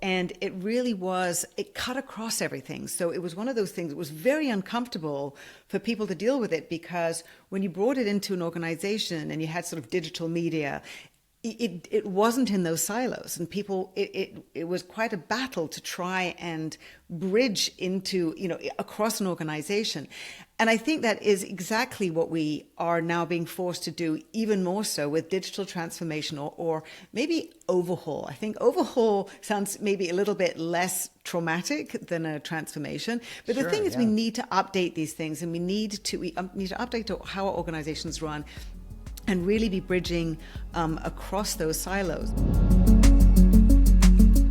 And it cut across everything. So it was one of those things that was very uncomfortable for people to deal with it, because when you brought it into an organization and you had sort of digital media, it wasn't in those silos, and it was quite a battle to try and bridge into, across an organization. And I think that is exactly what we are now being forced to do, even more so with digital transformation or maybe overhaul. I think overhaul sounds maybe a little bit less traumatic than a transformation. But the thing is, we need to update these things, and we need to update how our organizations run, and really be bridging across those silos.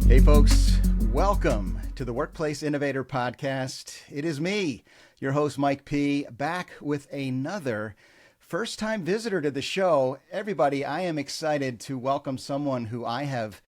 Hey folks, welcome to the Workplace Innovator podcast. It is me, your host Mike P., back with another first-time visitor to the show. Everybody, I am excited to welcome someone who I have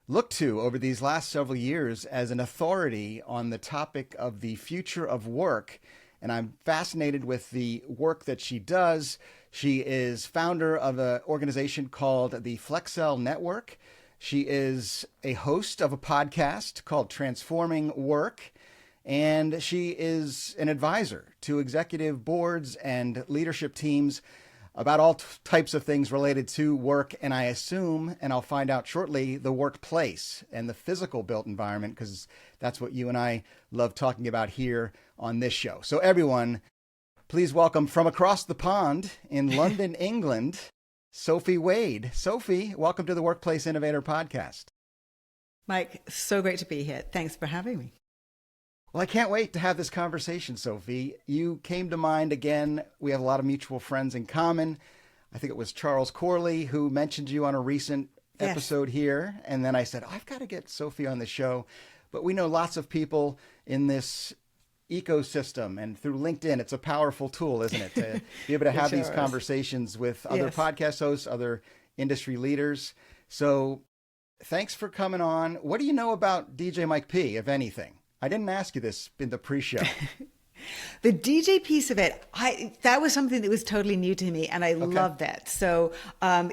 looked to over these last several years as an authority on the topic of the future of work. And I'm fascinated with the work that she does. She is founder of an organization called the Flexcel Network. She is a host of a podcast called Transforming Work. And she is an advisor to executive boards and leadership teams about all types of things related to work. And I assume, and I'll find out shortly, the workplace and the physical built environment, because that's what you and I love talking about here on this show. So everyone, please welcome from across the pond in London, England, Sophie Wade. Sophie, welcome to the Workplace Innovator podcast. Mike, so great to be here. Thanks for having me. Well, I can't wait to have this conversation, Sophie. You came to mind again. We have a lot of mutual friends in common. I think it was Charles Corley who mentioned you on a recent episode here. And then I said, I've got to get Sophie on the show. But we know lots of people in this ecosystem, and through LinkedIn, it's a powerful tool, isn't it? To be able to have these conversations with other podcast hosts, other industry leaders. So thanks for coming on. What do you know about DJ Mike P., if anything? I didn't ask you this in the pre-show. The DJ piece of it, that was something that was totally new to me, and I love that. So, I'm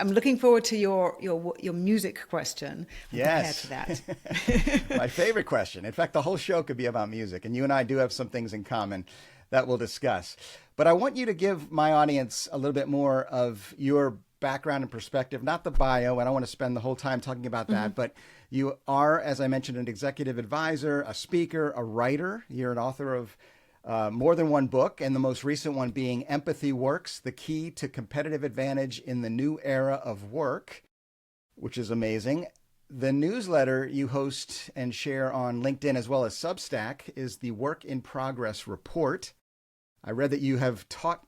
looking forward to your music question. Yes, compared to that. My favorite question. In fact, the whole show could be about music, and you and I do have some things in common that we'll discuss. But I want you to give my audience a little bit more of your background and perspective, not the bio. I don't want to spend the whole time talking about that, but you are, as I mentioned, an executive advisor, a speaker, a writer. You're an author of more than one book, and the most recent one being Empathy Works, the Key to Competitive Advantage in the New Era of Work, which is amazing. The newsletter you host and share on LinkedIn as well as Substack is the Work in Progress Report. I read that you have taught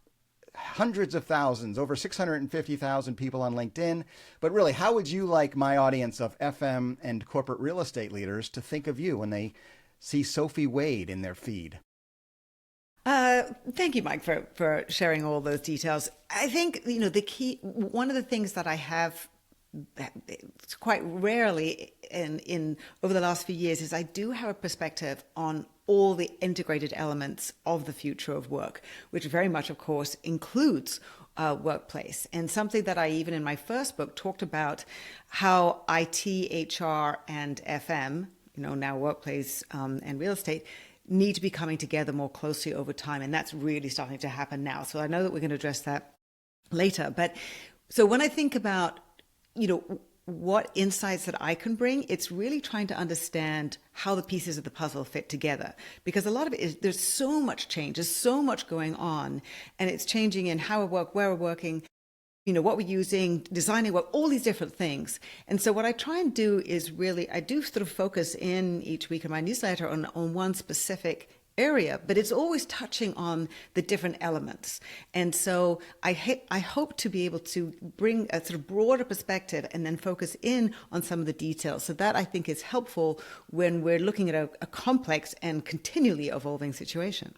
hundreds of thousands, over 650,000 people on LinkedIn. But really, how would you like my audience of FM and corporate real estate leaders to think of you when they see Sophie Wade in their feed? Thank you, Mike, for sharing all those details. I think, the key, one of the things that I have quite rarely in over the last few years is I do have a perspective on all the integrated elements of the future of work, which very much, of course, includes workplace. And something that I, even in my first book, talked about how IT, HR, and FM, now workplace and real estate, need to be coming together more closely over time. And that's really starting to happen now. So I know that we're going to address that later. But so when I think about, what insights that I can bring, it's really trying to understand how the pieces of the puzzle fit together. Because a lot of it is, there's so much change, there's so much going on, and it's changing in how we work, where we're working, what we're using, designing work, all these different things. And so what I try and do is really, I do sort of focus in each week in my newsletter on one specific area, but it's always touching on the different elements. And so I hope to be able to bring a sort of broader perspective and then focus in on some of the details. So that I think is helpful when we're looking at a complex and continually evolving situation.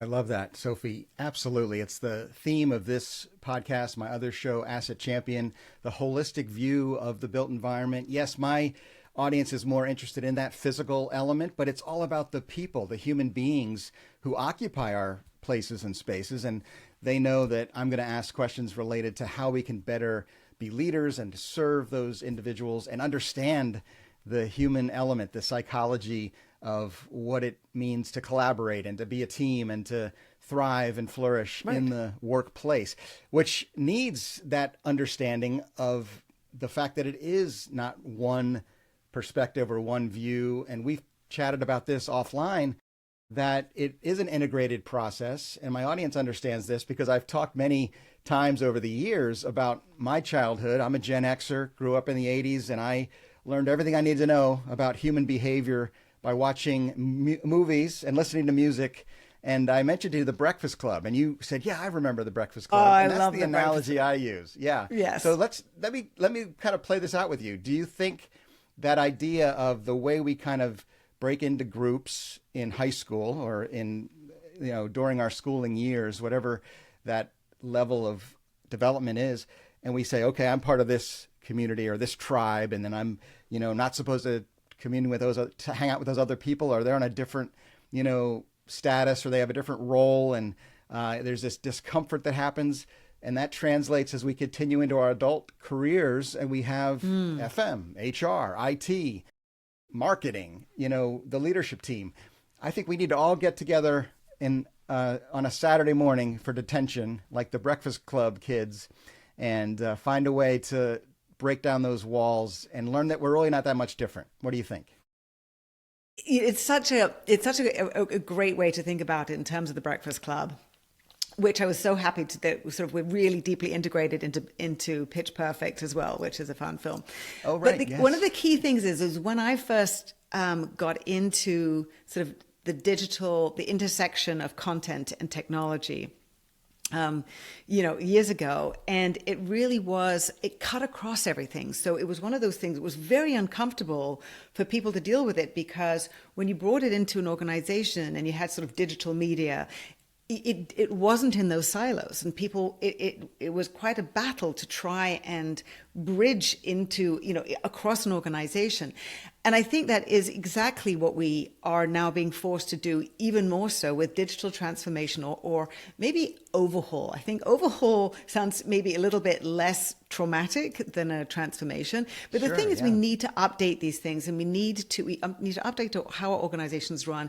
I love that, Sophie. Absolutely. It's the theme of this podcast, my other show, Asset Champion, the holistic view of the built environment. Yes, my audience is more interested in that physical element, but it's all about the people, the human beings who occupy our places and spaces. And they know that I'm going to ask questions related to how we can better be leaders and to serve those individuals and understand the human element, the psychology of what it means to collaborate and to be a team and to thrive and flourish in the workplace, which needs that understanding of the fact that it is not one perspective or one view. And we've chatted about this offline, that it is an integrated process. And my audience understands this because I've talked many times over the years about my childhood. I'm a Gen Xer, grew up in the 80s, and I learned everything I need to know about human behavior by watching movies and listening to music. And I mentioned to you the Breakfast Club, and you said, "Yeah, I remember the Breakfast Club." Oh, and that's I love the the analogy I use. Yeah. Yes. So let me kind of play this out with you. Do you think that idea of the way we kind of break into groups in high school or in, during our schooling years, whatever that level of development is, and we say, okay, I'm part of this community or this tribe, and then I'm, not supposed to commune with those, to hang out with those other people, or they're on a different, status, or they have a different role, and there's this discomfort that happens, and that translates as we continue into our adult careers, and we have FM, HR, IT, marketing, the leadership team. I think we need to all get together on a Saturday morning for detention, like the Breakfast Club kids, and find a way to break down those walls and learn that we're really not that much different. What do you think? It's such a great way to think about it in terms of the Breakfast Club, which I was so happy that we're really deeply integrated into Pitch Perfect as well, which is a fun film. Oh, right. But yes. One of the key things is when I first got into sort of the intersection of content and technology, years ago, and it cut across everything. So it was one of those things. It was very uncomfortable for people to deal with it, because when you brought it into an organization and you had sort of digital media, it wasn't in those silos, and it was quite a battle to try and bridge into, across an organization. And I think that is exactly what we are now being forced to do, even more so with digital transformation or maybe overhaul. I think overhaul sounds maybe a little bit less traumatic than a transformation. But the thing is, we need to update these things, and we need to update how our organizations run,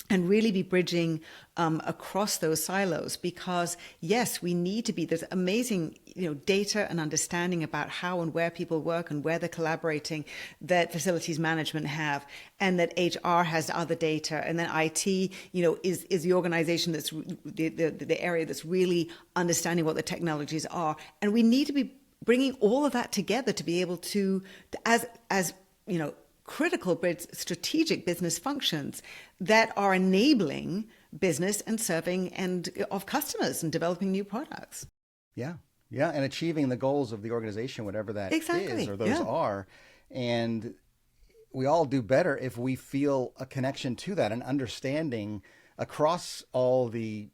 and really be bridging across those silos, because yes, we need to be, there's amazing data and understanding about how and where people work and where they're collaborating that facilities management have, and that HR has other data, and then IT is the organization that's the area that's really understanding what the technologies are, and we need to be bringing all of that together to be able to as critical but strategic business functions that are enabling business and serving of customers and developing new products. Yeah, and achieving the goals of the organization, whatever that is or those are. And we all do better if we feel a connection to that and understanding across all the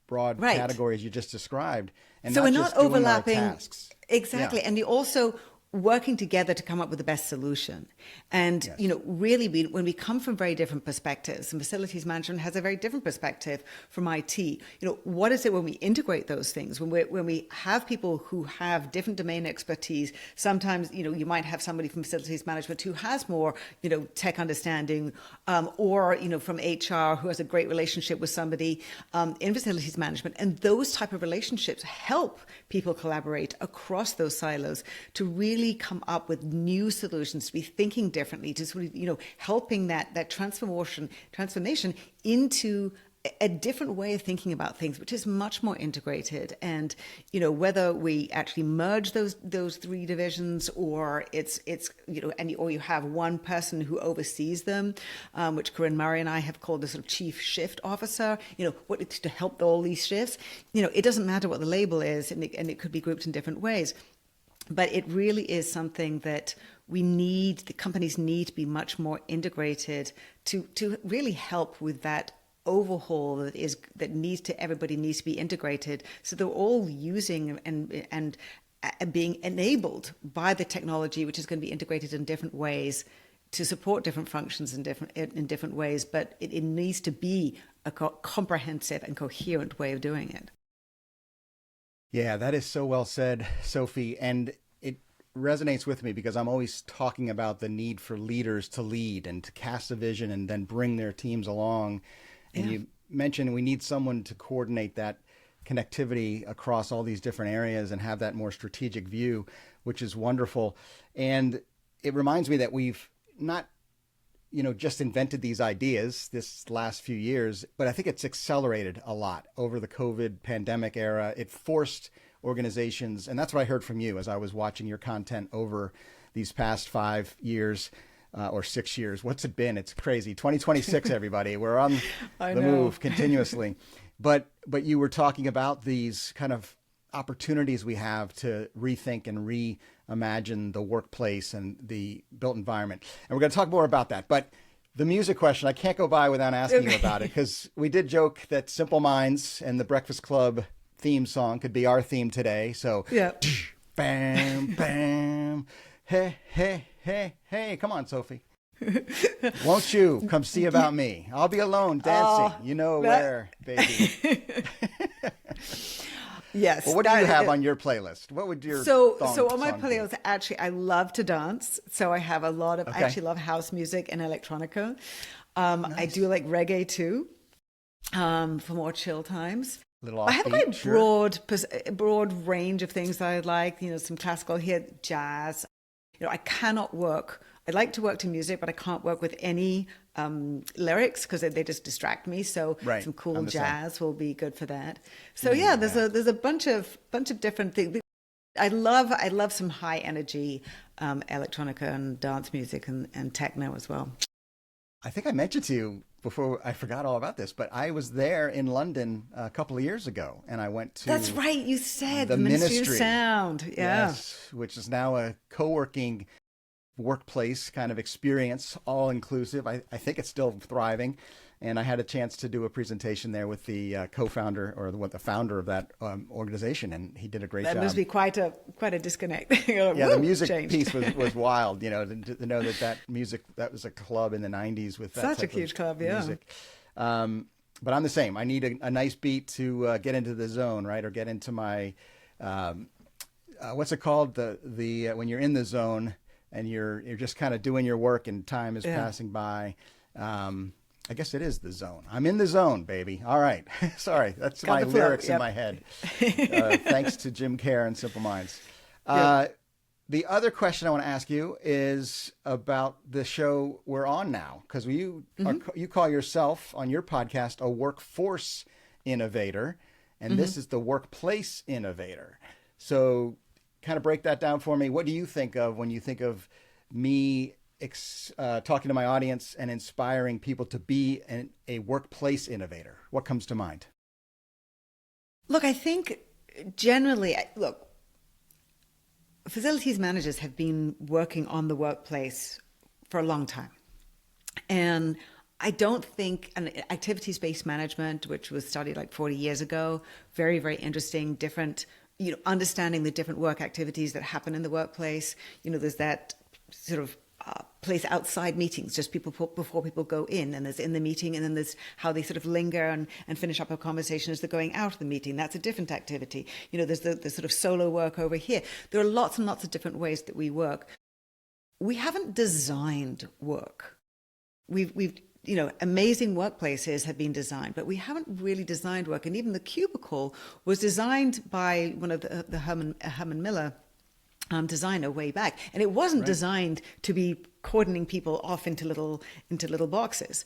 broad categories you just described, and so not we're just not overlapping doing our tasks. Exactly. And you also working together to come up with the best solution. And, really when we come from very different perspectives, and facilities management has a very different perspective from IT, what is it when we integrate those things, when we have people who have different domain expertise? Sometimes, you might have somebody from facilities management who has more, tech understanding, or, from HR who has a great relationship with somebody in facilities management. And those type of relationships help people collaborate across those silos to really come up with new solutions, to be thinking differently, to sort of, helping that transformation into a different way of thinking about things, which is much more integrated. And, whether we actually merge those three divisions, or or you have one person who oversees them, which Corinne Murray and I have called the sort of chief shift officer, what to help all these shifts. It doesn't matter what the label is, and it could be grouped in different ways. But it really is something that the companies need to be much more integrated to really help with that overhaul everybody needs to be integrated, so they're all using and being enabled by the technology, which is going to be integrated in different ways to support different functions in different ways. But it needs to be a comprehensive and coherent way of doing it. Yeah, that is so well said, Sophie. And it resonates with me because I'm always talking about the need for leaders to lead and to cast a vision and then bring their teams along. And you mentioned we need someone to coordinate that connectivity across all these different areas and have that more strategic view, which is wonderful. And it reminds me that we've not, just invented these ideas this last few years, but I think it's accelerated a lot over the COVID pandemic era. It forced organizations, and that's what I heard from you as I was watching your content over these past 5 years or 6 years. What's it been? It's crazy. 2026, everybody. We're on the move continuously. But you were talking about these kind of opportunities we have to rethink and reimagine the workplace and the built environment. And we're going to talk more about that. But the music question, I can't go by without asking you about it, because we did joke that Simple Minds and the Breakfast Club theme song could be our theme today. So, bam, bam, hey, hey, hey, hey. Come on, Sophie. Won't you come see about me? I'll be alone dancing. Where, baby. Yes. Well, what do you have on your playlist? What would your so on my playlist, actually, I love to dance. So I have a lot of, I actually love house music and electronica. Nice. I do like reggae too, for more chill times. I have a quite broad range of things that I like, some classical here, jazz. I cannot work. I like to work to music, but I can't work with any lyrics because they just distract me. So some cool jazz will be good for that. So there's a bunch of different things. I love some high energy electronica and dance music and techno as well. I think I mentioned to you before, I forgot all about this, but I was there in London a couple of years ago, and I went to... That's right, you said, the Ministry of Sound. Yeah. Yes, which is now a co-working workplace kind of experience, all inclusive. I think it's still thriving. And I had a chance to do a presentation there with the co-founder or the founder of that organization, and he did a great job. That must be quite a disconnect. The music piece was wild. To know that music, that was a club in the '90s with that such a huge club, music. But I'm the same. I need a nice beat to get into the zone, right, or get into my what's it called? The when you're in the zone and you're just kind of doing your work and time is passing by. I guess it is the zone. I'm in the zone, baby. All right. Sorry, that's my lyrics in my head. Thanks to Jim Kerr and Simple Minds. The other question I want to ask you is about the show we're on now, because you call yourself on your podcast a workforce innovator, and this is the workplace innovator. So kind of break that down for me. What do you think of when you think of me talking to my audience and inspiring people to be a workplace innovator? What comes to mind? Look, I think generally, facilities managers have been working on the workplace for a long time. And I don't think activities-based management, which was studied like 40 years ago, very, very interesting, different, understanding the different work activities that happen in the workplace. There's that sort of place outside meetings, just before people go in, and there's in the meeting, and then there's how they sort of linger and finish up a conversation as they're going out of the meeting. That's a different activity. There's the sort of solo work over here. There are lots and lots of different ways that we work. We haven't designed work. We've amazing workplaces have been designed, but we haven't really designed work. And even the cubicle was designed by one of the Herman Miller designer way back, and it wasn't designed to be cordoning people off into little boxes.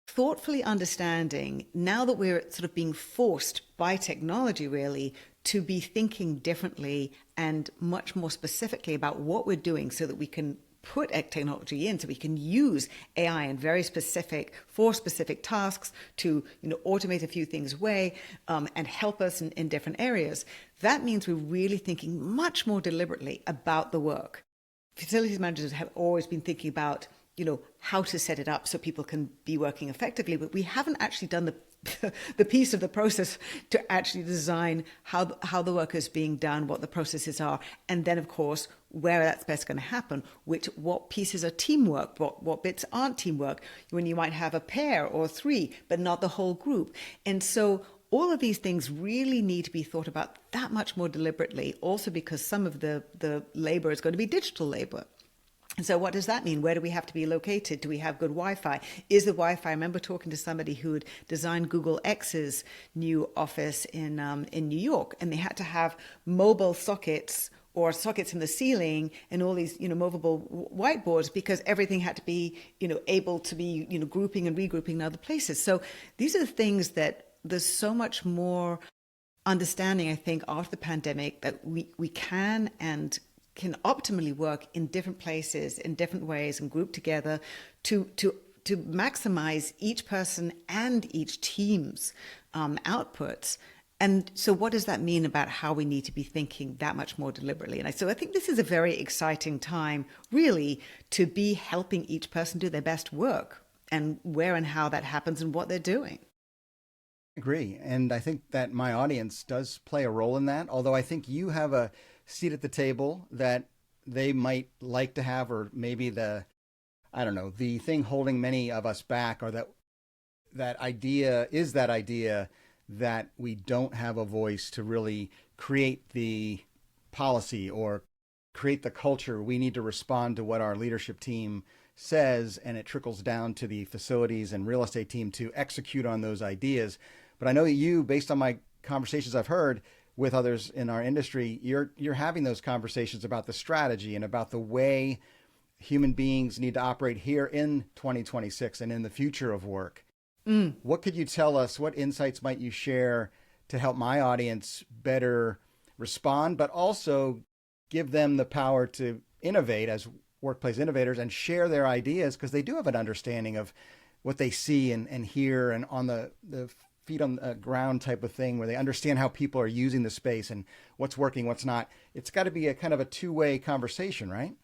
Thoughtfully understanding, now that we're sort of being forced by technology really to be thinking differently and much more specifically about what we're doing, so that we can put technology in, so we can use AI in very specific tasks to automate a few things away and help us in different areas. That means we're really thinking much more deliberately about the work. Facilities managers have always been thinking about how to set it up so people can be working effectively, but we haven't actually done the piece of the process to actually design how the work is being done, what the processes are, and then of course where that's best going to happen, what pieces are teamwork, what bits aren't teamwork, when you might have a pair or three but not the whole group. And so all of these things really need to be thought about that much more deliberately, also because some of the labor is going to be digital labor. And so what does that mean? Where do we have to be located? Do we have good Wi-Fi? Is the Wi-Fi? I remember talking to somebody who had designed Google X's new office in New York, and they had to have mobile sockets or sockets in the ceiling and all these, movable whiteboards, because everything had to be, able to be, grouping and regrouping in other places. So these are the things that there's so much more understanding, I think, after the pandemic, that we can optimally work in different places, in different ways, and group together to maximize each person and each team's outputs. And so what does that mean about how we need to be thinking that much more deliberately? And so I think this is a very exciting time, really, to be helping each person do their best work, and where and how that happens and what they're doing. I agree. And I think that my audience does play a role in that, although I think you have a seat at the table that they might like to have, or maybe the thing holding many of us back, or that idea that we don't have a voice to really create the policy or create the culture. We need to respond to what our leadership team says, and it trickles down to the facilities and real estate team to execute on those ideas. But I know you, based on my conversations I've heard with others in our industry, you're having those conversations about the strategy and about the way human beings need to operate here in 2026 and in the future of work. What could you tell us? What insights might you share to help my audience better respond, but also give them the power to innovate as workplace innovators and share their ideas, because they do have an understanding of what they see and hear, and on the feet on the ground type of thing, where they understand how people are using the space and what's working, what's not. It's got to be a kind of a two-way conversation, right?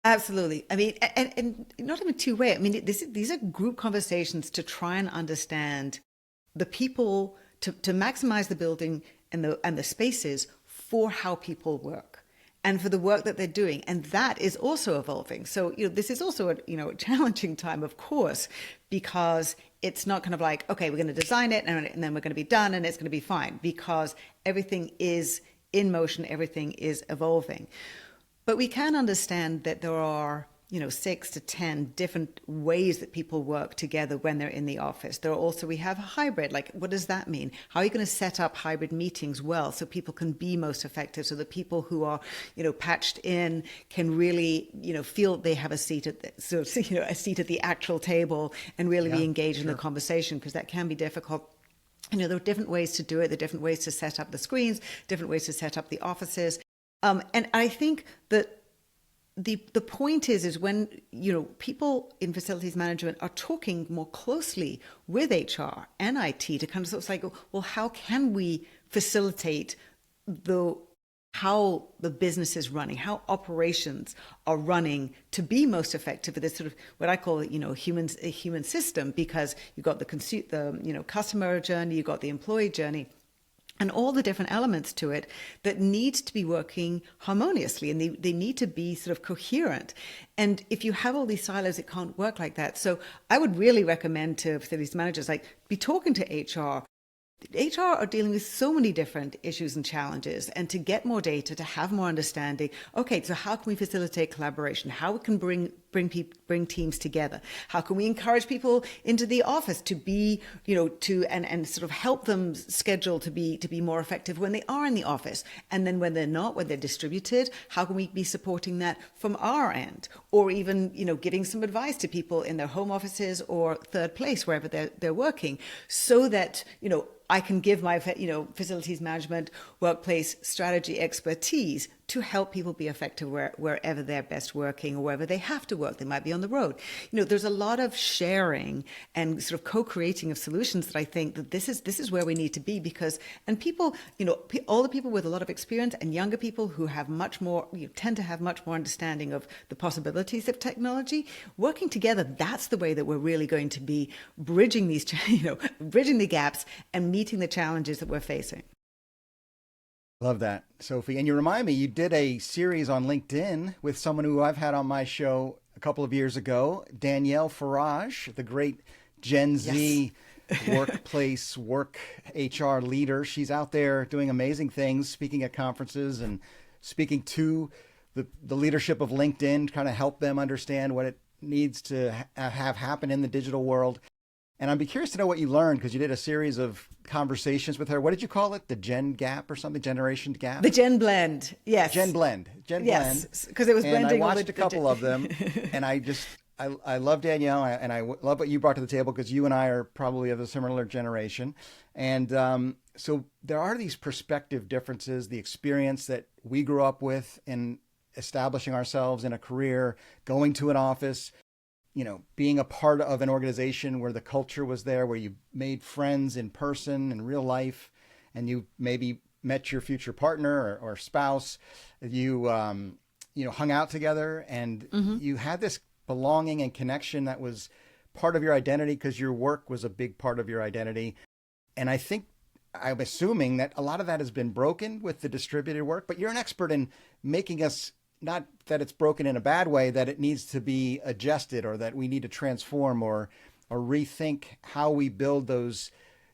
Absolutely. I mean, and not even two-way. I mean, these are group conversations to try and understand the people, to maximize the building and the spaces for how people work and for the work that they're doing. And that is also evolving. So, this is also a challenging time, of course, because it's not kind of like, okay, we're going to design it and then we're going to be done and it's going to be fine, because everything is in motion, everything is evolving. But we can understand that there are, 6 to 10 different ways that people work together when they're in the office. We have a hybrid. Like, what does that mean? How are you going to set up hybrid meetings well so people can be most effective, so that people who are, patched in can really, feel they have a seat at the actual table and really be engaged in the conversation, because that can be difficult. There are different ways to do it. There are different ways to set up the screens, different ways to set up the offices. And I think that the point is when, people in facilities management are talking more closely with HR and IT to kind of sort of like, well, how can we facilitate how the business is running, how operations are running to be most effective for this sort of what I call, a human system, because you've got the customer journey, you've got the employee journey, and all the different elements to it that need to be working harmoniously, and they need to be sort of coherent. And if you have all these silos, it can't work like that. So I would really recommend to facilities managers, be talking to HR. HR are dealing with so many different issues and challenges, and to get more data, to have more understanding. Okay, so how can we facilitate collaboration? How we can bring teams together? How can we encourage people into the office to be, and sort of help them schedule to be more effective when they are in the office, and then when they're not, when they're distributed, how can we be supporting that from our end, or even giving some advice to people in their home offices or third place, wherever they're working, so that I can give my, facilities management, workplace strategy expertise to help people be effective wherever they're best working, or wherever they have to work. They might be on the road. There's a lot of sharing and sort of co-creating of solutions that I think that this is where we need to be, because, and people, older people with a lot of experience and younger people who have much more, tend to have much more understanding of the possibilities of technology, working together, that's the way that we're really going to be bridging these, bridging the gaps and meeting the challenges that we're facing. Love that, Sophie. And you remind me, you did a series on LinkedIn with someone who I've had on my show a couple of years ago, Danielle Farage, the great Gen Z workplace, work HR leader. She's out there doing amazing things, speaking at conferences and speaking to the leadership of LinkedIn, trying to help them understand what it needs to have happen in the digital world. And I'd be curious to know what you learned, because you did a series of conversations with her. What did you call it? The Gen Gap or something? Generation Gap? The Gen Blend, yes. Gen Blend. Yes, because it was blending. And I watched a couple of them, and I love Danielle, and I love what you brought to the table, because you and I are probably of a similar generation. And so there are these perspective differences, the experience that we grew up with in establishing ourselves in a career, going to an office, being a part of an organization where the culture was there, where you made friends in person, in real life, and you maybe met your future partner or spouse. You, hung out together, and you had this belonging and connection that was part of your identity, because your work was a big part of your identity. And I'm assuming that a lot of that has been broken with the distributed work, but you're an expert in making us, not that it's broken in a bad way, that it needs to be adjusted, or that we need to transform or rethink how we build those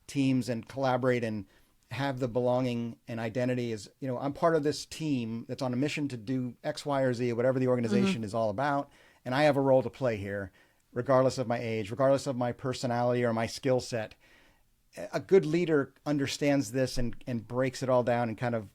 teams and collaborate and have the belonging and identity. Is, I'm part of this team that's on a mission to do X, Y, or Z, whatever the organization is all about. And I have a role to play here, regardless of my age, regardless of my personality or my skill set. A good leader understands this and breaks it all down and kind of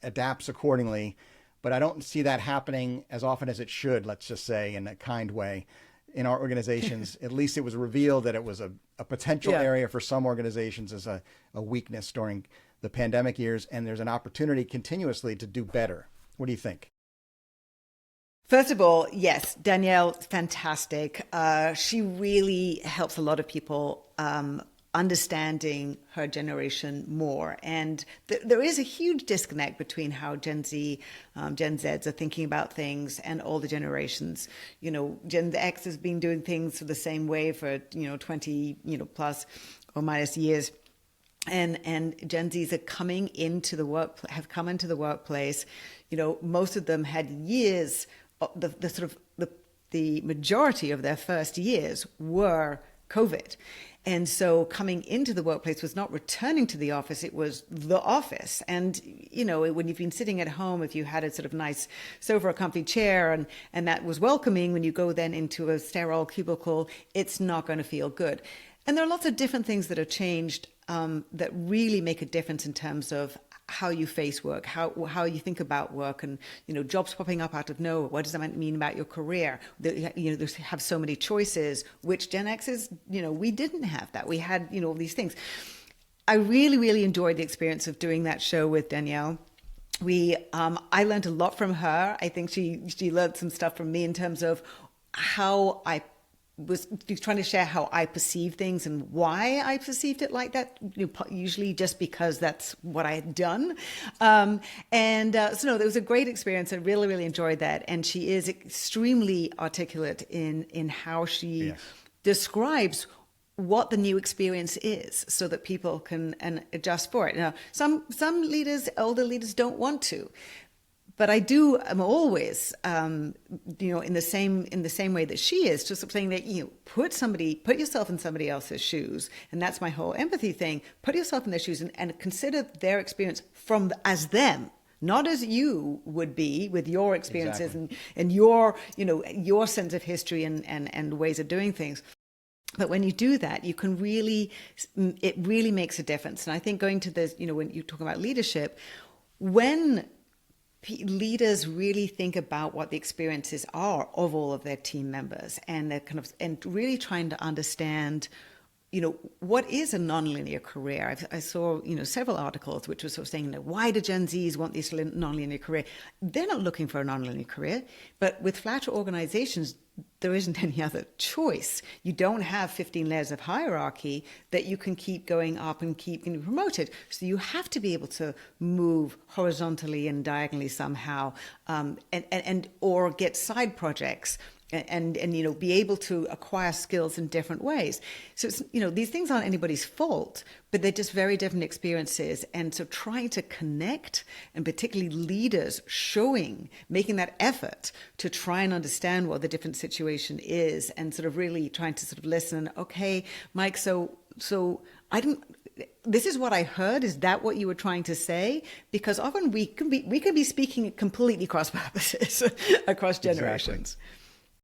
adapts accordingly. But I don't see that happening as often as it should, let's just say, in a kind way, in our organizations. At least it was revealed that it was a potential area for some organizations as a weakness during the pandemic years. And there's an opportunity continuously to do better. What do you think? First of all, yes, Danielle, fantastic. She really helps a lot of people understanding her generation more. And there is a huge disconnect between how Gen Z, Gen Zs are thinking about things and older generations. Gen X has been doing things the same way for, 20, plus or minus years. And Gen Zs are coming into the have come into the workplace. Most of them had years, the majority of their first years were COVID. And so coming into the workplace was not returning to the office, it was the office. And, when you've been sitting at home, if you had a sort of nice sofa or comfy chair and that was welcoming, when you go then into a sterile cubicle, it's not going to feel good. And there are lots of different things that have changed that really make a difference in terms of how you face work, how you think about work, and jobs popping up out of nowhere. What does that mean about your career? They have so many choices. Which Gen X's, we didn't have that. We had all these things. I really, really enjoyed the experience of doing that show with Danielle. I learned a lot from her. I think she learned some stuff from me in terms of how I was trying to share how I perceive things and why I perceived it like that, usually just because that's what I had done. So no, it was a great experience. I really, really enjoyed that. And she is extremely articulate in how she describes what the new experience is, so that people can adjust for it. Now, some leaders, older leaders, don't want to. But I'm always, in the same way that she is, just saying that, put yourself in somebody else's shoes. And that's my whole empathy thing. Put yourself in their shoes and consider their experience as them, not as you would be with your experiences and your sense of history and ways of doing things. But when you do that, it really makes a difference. And I think going to this, when you talk about leadership, when leaders really think about what the experiences are of all of their team members, and they're and really trying to understand, what is a nonlinear career. I saw, several articles which were sort of saying, why do Gen Zs want this nonlinear career? They're not looking for a nonlinear career, but with flatter organizations, there isn't any other choice. You don't have 15 layers of hierarchy that you can keep going up and keep getting promoted. So you have to be able to move horizontally and diagonally somehow, or get side projects and be able to acquire skills in different ways. So it's, these things aren't anybody's fault, but they're just very different experiences. And so trying to connect, and particularly leaders making that effort to try and understand what the different situation is, and sort of really trying to sort of listen. Okay, Mike, so this is what I heard. Is that what you were trying to say? Because often we could be speaking completely cross purposes across generations.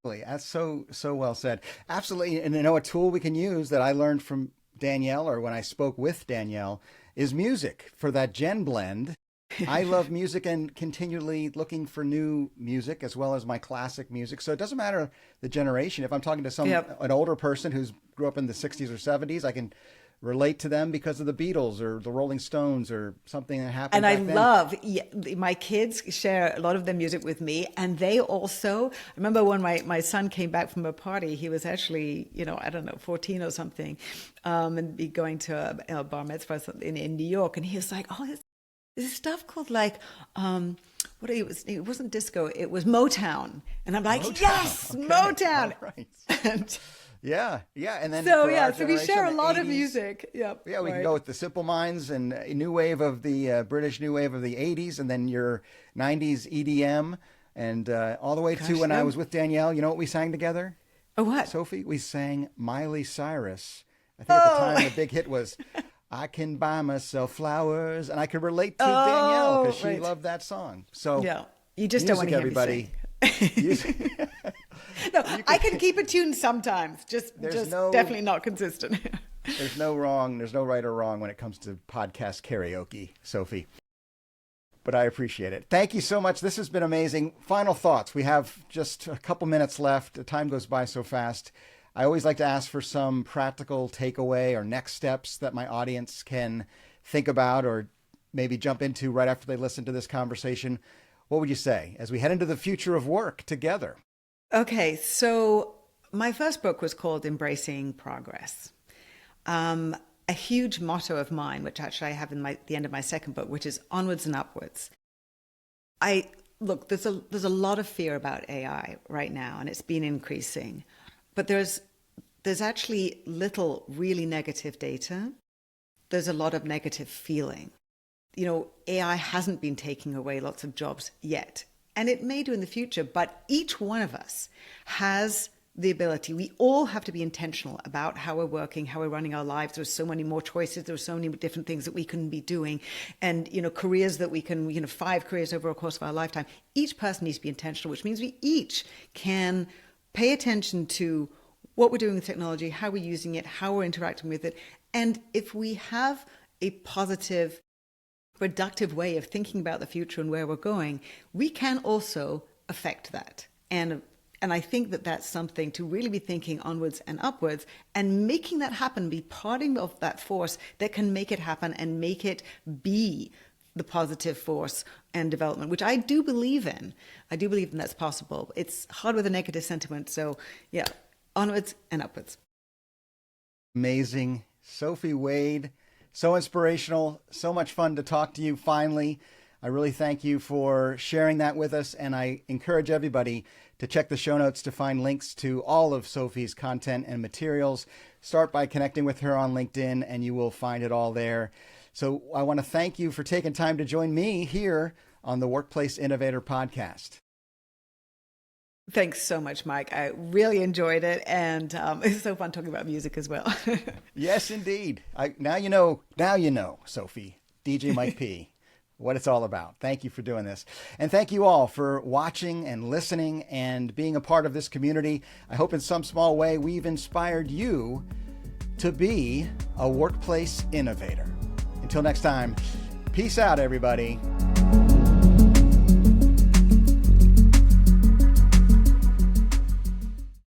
Exactly. That's so well said. Absolutely. And a tool we can use that I learned from Danielle, or when I spoke with Danielle, is music for that Gen blend. I love music and continually looking for new music as well as my classic music. So it doesn't matter the generation. If I'm talking to an older person who's grew up in the 60s or 70s, I can relate to them because of the Beatles or the Rolling Stones or something that happened. And my kids share a lot of their music with me, and they also, I remember when my son came back from a party, he was actually, 14 or something, and be going to a bar mitzvah in New York, and he was like, oh, there's stuff called it wasn't disco, it was Motown. And I'm like, Motown. Yes, okay. Motown. Right. Yeah. And then so we share a lot of music. Yep. Yeah, we can go with the Simple Minds and new wave of the British new wave of the 80s, and then your 90s EDM, and all the way to when I was with Danielle. You know what we sang together? Oh, what? Sophie, we sang Miley Cyrus. I think at the time the big hit was I Can Buy Myself Flowers, and I could relate to Danielle because she loved that song. So yeah, you just don't want to hear everybody. No, I can keep a tune sometimes. Just definitely not consistent. There's no right or wrong when it comes to podcast karaoke, Sophie. But I appreciate it. Thank you so much. This has been amazing. Final thoughts. We have just a couple minutes left. The time goes by so fast. I always like to ask for some practical takeaway or next steps that my audience can think about or maybe jump into right after they listen to this conversation. What would you say as we head into the future of work together? Okay, so my first book was called Embracing Progress. A huge motto of mine, which actually I have in the end of my second book, which is onwards and upwards. There's a lot of fear about AI right now, and it's been increasing. But there's actually little really negative data. There's a lot of negative feeling. AI hasn't been taking away lots of jobs yet. And it may do in the future, but each one of us has the ability. We all have to be intentional about how we're working, how we're running our lives. There's so many more choices. There's so many different things that we can be doing. And, careers that we can, 5 careers over a course of our lifetime. Each person needs to be intentional, which means we each can pay attention to what we're doing with technology, how we're using it, how we're interacting with it. And if we have a positive, productive way of thinking about the future and where we're going, we can also affect that. And I think that that's something to really be thinking onwards and upwards, and making that happen, be part of that force that can make it happen and make it be the positive force and development, which I do believe in. I do believe that's possible. It's hard with a negative sentiment. So yeah, onwards and upwards. Amazing. Sophie Wade. So inspirational, so much fun to talk to you finally. I really thank you for sharing that with us, and I encourage everybody to check the show notes to find links to all of Sophie's content and materials. Start by connecting with her on LinkedIn, and you will find it all there. So I want to thank you for taking time to join me here on the Workplace Innovator podcast. Thanks so much, Mike. I really enjoyed it, and it's so fun talking about music as well. Yes, indeed. Now you know, Sophie, DJ Mike P., what it's all about. Thank you for doing this. And thank you all for watching and listening and being a part of this community. I hope in some small way we've inspired you to be a workplace innovator. Until next time, peace out, everybody.